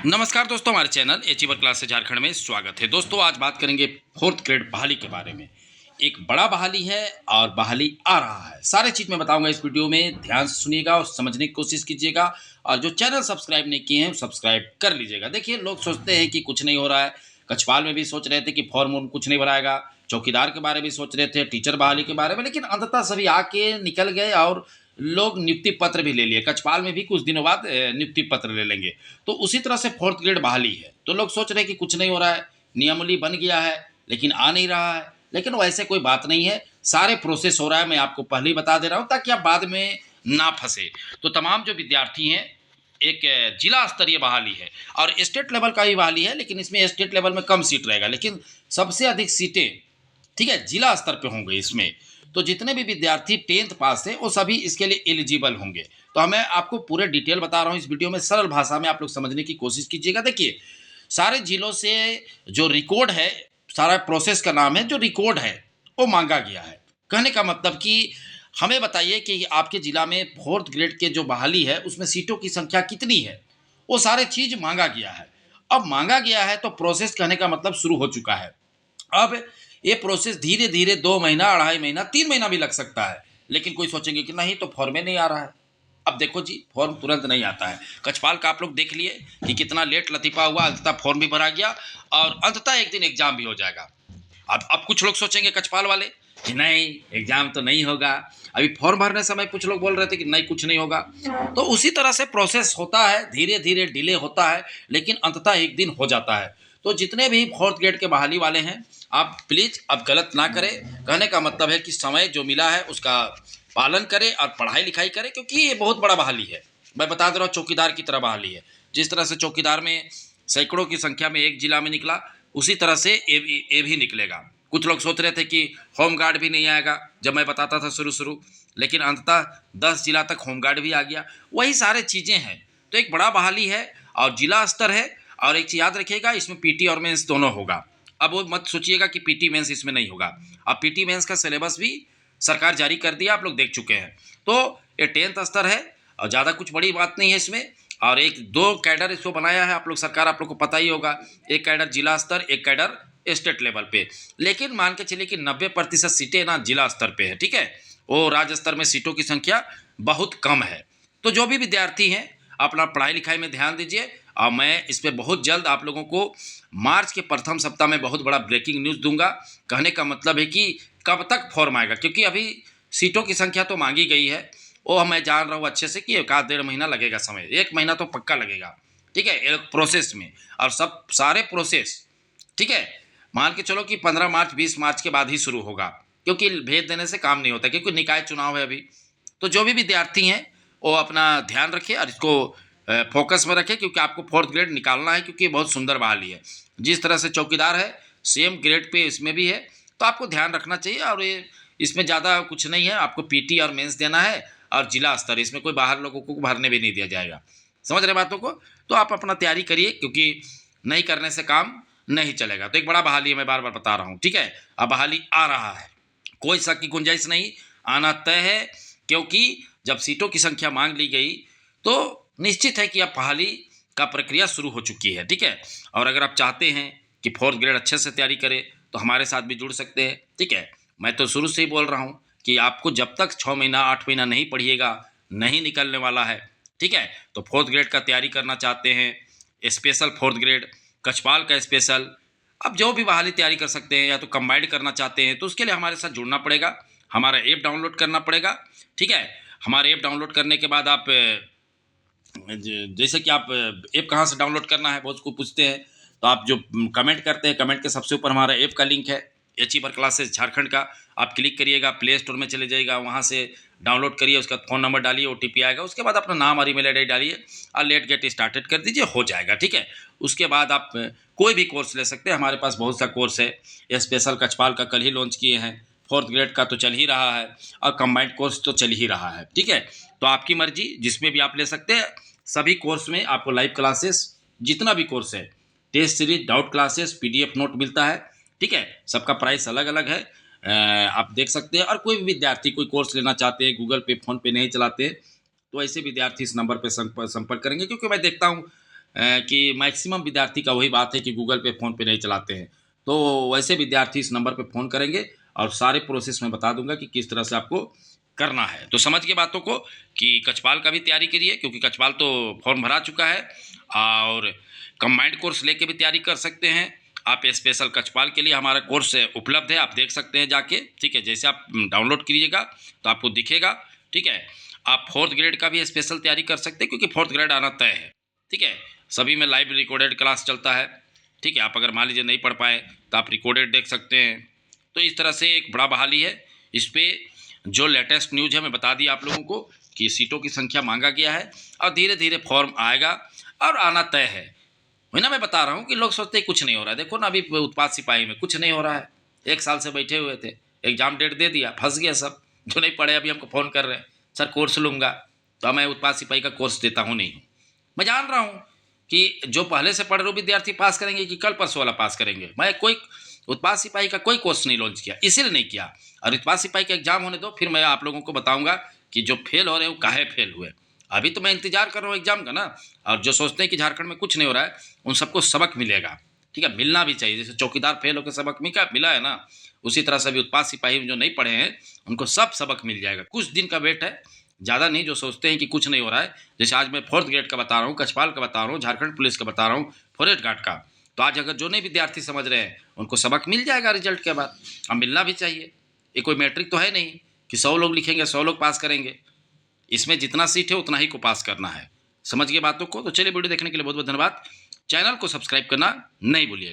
नमस्कार दोस्तों, हमारे चैनल अचीवर क्लासेस झारखंड में स्वागत है। दोस्तों आज बात करेंगे फोर्थ ग्रेड बहाली के बारे में। एक बड़ा बहाली है और बहाली आ रहा है। सारे चीज़ मैं बताऊंगा इस वीडियो में, ध्यान से सुनिएगा और समझने की कोशिश कीजिएगा। और जो चैनल सब्सक्राइब नहीं किए हैं सब्सक्राइब कर लीजिएगा। देखिए, लोग सोचते हैं कि कुछ नहीं हो रहा है। कछपाल में भी सोच रहे थे कि फॉर्म वॉर्म कुछ नहीं भराएगा, चौकीदार के बारे में सोच रहे थे, टीचर बहाली के बारे में, लेकिन अंततः सभी आके निकल गए और लोग नियुक्ति पत्र भी ले लिए। कछपाल में भी कुछ दिनों बाद नियुक्ति पत्र ले लेंगे। तो उसी तरह से फोर्थ ग्रेड बहाली है। तो लोग सोच रहे हैं कि कुछ नहीं हो रहा है, नियमावली बन गया है लेकिन आ नहीं रहा है। लेकिन वैसे कोई बात नहीं है, सारे प्रोसेस हो रहा है। मैं आपको पहले ही बता दे रहा हूँ ताकि आप बाद में ना फंसे। तो तमाम जो विद्यार्थी हैं, एक जिला स्तरीय बहाली है और स्टेट लेवल का भी बहाली है, लेकिन इसमें स्टेट लेवल में कम सीट रहेगा, लेकिन सबसे अधिक सीटें, ठीक है, जिला स्तर पे होंगे इसमें। तो जितने भी विद्यार्थी 10th पास है वो सभी इसके लिए एलिजिबल होंगे। तो मैं आपको पूरे डिटेल बता रहा हूँ इस वीडियो में, सरल भाषा में आप लोग समझने की कोशिश कीजिएगा। देखिए, सारे जिलों से जो रिकॉर्ड है, सारा प्रोसेस का नाम है जो रिकॉर्ड है, वो मांगा गया है। कहने का मतलब कि हमें बताइए कि आपके जिला में फोर्थ ग्रेड के जो बहाली है उसमें सीटों की संख्या कितनी है, वो सारे चीज मांगा गया है। अब मांगा गया है तो प्रोसेस, कहने का मतलब, शुरू हो चुका है। अब ये प्रोसेस धीरे धीरे 2 महीना, 2.5 महीना, 3 महीना भी लग सकता है। लेकिन कोई सोचेंगे कि नहीं तो फॉर्म नहीं आ रहा है। अब देखो जी, फॉर्म तुरंत नहीं आता है। कछपाल का आप लोग देख लिए कि कितना लेट लतीफ़ा हुआ, अंततः फॉर्म भी भरा गया और अंततः एक दिन एग्जाम भी हो जाएगा। अब कुछ लोग सोचेंगे कछपाल वाले कि नहीं, एग्जाम तो नहीं होगा। अभी फॉर्म भरने समय कुछ लोग बोल रहे थे कि नहीं, कुछ नहीं होगा। तो उसी तरह से प्रोसेस होता है, धीरे धीरे डिले होता है, लेकिन अंततः एक दिन हो जाता है। तो जितने भी फोर्थ ग्रेड के बहाली वाले हैं, आप प्लीज़ अब गलत ना करें। कहने का मतलब है कि समय जो मिला है उसका पालन करें और पढ़ाई लिखाई करें, क्योंकि ये बहुत बड़ा बहाली है। मैं बता दे रहा हूँ, चौकीदार की तरह बहाली है। जिस तरह से चौकीदार में सैकड़ों की संख्या में एक जिला में निकला, उसी तरह से ये भी निकलेगा। कुछ लोग सोच रहे थे कि होम गार्ड भी नहीं आएगा, जब मैं बताता था शुरू, लेकिन अंततः 10 जिला तक होम गार्ड भी आ गया। वही सारे चीज़ें हैं। तो एक बड़ा बहाली है और जिला स्तर है। और एक चीज़ याद रखिएगा, इसमें पीटी और मेंस दोनों होगा। अब वो मत सोचिएगा कि पीटी मेंस इसमें नहीं होगा। अब पीटी मेंस का सिलेबस भी सरकार जारी कर दिया, आप लोग देख चुके हैं। तो ये 10th स्तर है और ज़्यादा कुछ बड़ी बात नहीं है इसमें। और एक दो कैडर इसको बनाया है आप लोग, सरकार, आप लोग को पता ही होगा। एक कैडर जिला स्तर, एक कैडर स्टेट लेवल पे। लेकिन मान के चलिए कि 90% सीटें ना जिला स्तर पे है, ठीक है। वो राज्य स्तर में सीटों की संख्या बहुत कम है। तो जो भी विद्यार्थी हैं, अपना पढ़ाई लिखाई में ध्यान दीजिए। और मैं इस पर बहुत जल्द आप लोगों को मार्च के प्रथम सप्ताह में बहुत बड़ा ब्रेकिंग न्यूज़ दूंगा। कहने का मतलब है कि कब तक फॉर्म आएगा, क्योंकि अभी सीटों की संख्या तो मांगी गई है। वो मैं जान रहा हूँ अच्छे से कि 1-1.5 महीना लगेगा, समय 1 महीना तो पक्का लगेगा, ठीक है, एक प्रोसेस में। और सब सारे प्रोसेस, ठीक है, मान के चलो कि 15 मार्च 20 मार्च के बाद ही शुरू होगा, क्योंकि भेज देने से काम नहीं होता, क्योंकि निकाय चुनाव है अभी। तो जो भी विद्यार्थी हैं वो अपना ध्यान रखें और इसको फोकस में रखें, क्योंकि आपको फोर्थ ग्रेड निकालना है, क्योंकि बहुत सुंदर बहाली है। जिस तरह से चौकीदार है, सेम ग्रेड पे इसमें भी है। तो आपको ध्यान रखना चाहिए। और ये इसमें ज़्यादा कुछ नहीं है, आपको पीटी और मेंस देना है और जिला स्तर, इसमें कोई बाहर लोगों को भरने भी नहीं दिया जाएगा। समझ रहे बातों को? तो आप अपना तैयारी करिए, क्योंकि नहीं करने से काम नहीं चलेगा। तो एक बड़ा बहाली है, मैं बार बार बता रहा हूँ, ठीक है। अब बहाली आ रहा है, कोई शक की गुंजाइश नहीं, आना तय है। क्योंकि जब सीटों की संख्या मांग ली गई तो निश्चित है कि अब बहाली का प्रक्रिया शुरू हो चुकी है, ठीक है। और अगर आप चाहते हैं कि फोर्थ ग्रेड अच्छे से तैयारी करें तो हमारे साथ भी जुड़ सकते हैं, ठीक है। मैं तो शुरू से ही बोल रहा हूँ कि आपको जब तक 6 महीना 8 महीना नहीं पढ़िएगा, नहीं निकलने वाला है, ठीक है। तो फोर्थ ग्रेड का तैयारी करना चाहते हैं, स्पेशल फोर्थ ग्रेड, कछपाल का स्पेशल, अब जो भी बहाली तैयारी कर सकते हैं, या तो कंबाइंड करना चाहते हैं तो उसके लिए हमारे साथ जुड़ना पड़ेगा। हमारा ऐप डाउनलोड करना पड़ेगा, ठीक है। हमारे ऐप डाउनलोड करने के बाद आप जैसे कि आप ऐप कहाँ से डाउनलोड करना है बहुत को पूछते हैं, तो आप जो कमेंट करते हैं, कमेंट के सबसे ऊपर हमारा ऐप का लिंक है, अचीवर क्लासेस झारखंड का। आप क्लिक करिएगा, प्ले स्टोर में चले जाइएगा, वहाँ से डाउनलोड करिए, उसका फ़ोन नंबर डालिए, ओटीपी आएगा, उसके बाद अपना नाम और ईमेल आईडी डालिए और लेट गेट स्टार्टेड कर दीजिए, हो जाएगा, ठीक है। उसके बाद आप कोई भी कोर्स ले सकते हैं, हमारे पास बहुत सा कोर्स है। स्पेशल कछपाल का कल ही लॉन्च किए हैं, फोर्थ ग्रेड का तो चल ही रहा है और कंबाइंड कोर्स तो चल ही रहा है, ठीक है। तो आपकी मर्जी, जिसमें भी आप ले सकते हैं। सभी कोर्स में आपको लाइव क्लासेस, जितना भी कोर्स है, test series, doubt classes, PDF note मिलता है, ठीक है। सबका प्राइस अलग अलग है, आप देख सकते हैं। और कोई भी विद्यार्थी कोई कोर्स लेना चाहते हैं, गूगल पे, फ़ोन पे नहीं चलाते, तो ऐसे विद्यार्थी इस नंबर पर संपर्क करेंगे, क्योंकि मैं देखता हूँ कि मैक्सिमम विद्यार्थी का वही बात है कि गूगल पे फ़ोन पे नहीं चलाते हैं। तो वैसे विद्यार्थी इस नंबर पे फ़ोन करेंगे और सारे प्रोसेस मैं बता दूंगा कि किस तरह से आपको करना है। तो समझ के बातों को कि कक्षपाल का भी तैयारी करिए, क्योंकि कक्षपाल तो फॉर्म भरा चुका है, और कंबाइंड कोर्स लेके भी तैयारी कर सकते हैं आप। स्पेशल कक्षपाल के लिए हमारा कोर्स उपलब्ध है, आप देख सकते हैं जाके, ठीक है। जैसे आप डाउनलोड कीजिएगा तो आपको दिखेगा, ठीक है। आप 4th ग्रेड का भी स्पेशल तैयारी कर सकते हैं, क्योंकि 4th ग्रेड आना तय है, ठीक है। सभी में लाइव रिकॉर्डेड क्लास चलता है, ठीक है। आप अगर मान लीजिए नहीं पढ़ पाए तो आप रिकॉर्डेड देख सकते हैं। तो इस तरह से एक बड़ा बहाली है। इस पर जो लेटेस्ट न्यूज़ है मैं बता दी आप लोगों को कि सीटों की संख्या मांगा गया है और धीरे धीरे फॉर्म आएगा और आना तय है। वही ना मैं बता रहा हूँ कि लोग सोचते हैं कुछ नहीं हो रहा है। देखो ना, अभी उत्पाद सिपाही में कुछ नहीं हो रहा है। 1 साल से बैठे हुए थे, एग्जाम डेट दे दिया, फंस गया सब। जो नहीं पढ़े अभी हमको फ़ोन कर रहे हैं, सर कोर्स लूँगा, तो मैं उत्पाद सिपाही का कोर्स देता हूँ नहीं। मैं जान रहा हूँ कि जो पहले से पढ़ रहे विद्यार्थी पास करेंगे कि कल परसों वाला पास करेंगे। मैं कोई उत्पाद सिपाही का कोई कोर्स नहीं लॉन्च किया, इसीलिए नहीं किया। और उत्पाद सिपाही का एग्जाम होने दो, फिर मैं आप लोगों को बताऊंगा कि जो फेल हो रहे हैं वो काहे फेल हुए। अभी तो मैं इंतजार कर रहा हूँ एग्जाम का ना। और जो सोचते हैं कि झारखंड में कुछ नहीं हो रहा है, उन सबको सबक मिलेगा, ठीक है। मिलना भी चाहिए। जैसे चौकीदार फेल होकर सबक मिला है ना, उसी तरह से अभी उत्पाद सिपाही जो नहीं पढ़े हैं उनको सब सबक मिल जाएगा। कुछ दिन का वेट है, ज़्यादा नहीं। जो सोचते हैं कि कुछ नहीं हो रहा है, जैसे आज मैं 4th ग्रेड का बता रहा हूँ, कक्षपाल का बता रहा हूँ, झारखंड पुलिस का बता रहा हूँ, फॉरेस्ट गार्ड का, तो आज अगर जो नहीं विद्यार्थी समझ रहे हैं उनको सबक मिल जाएगा रिजल्ट के बाद। अब मिलना भी चाहिए। ये कोई मैट्रिक तो है नहीं कि 100 लोग लिखेंगे 100 लोग पास करेंगे। इसमें जितना सीट है उतना ही को पास करना है। समझ गए बातों को? तो चलिए, वीडियो देखने के लिए बहुत बहुत धन्यवाद। चैनल को सब्सक्राइब करना नहीं भूलिएगा।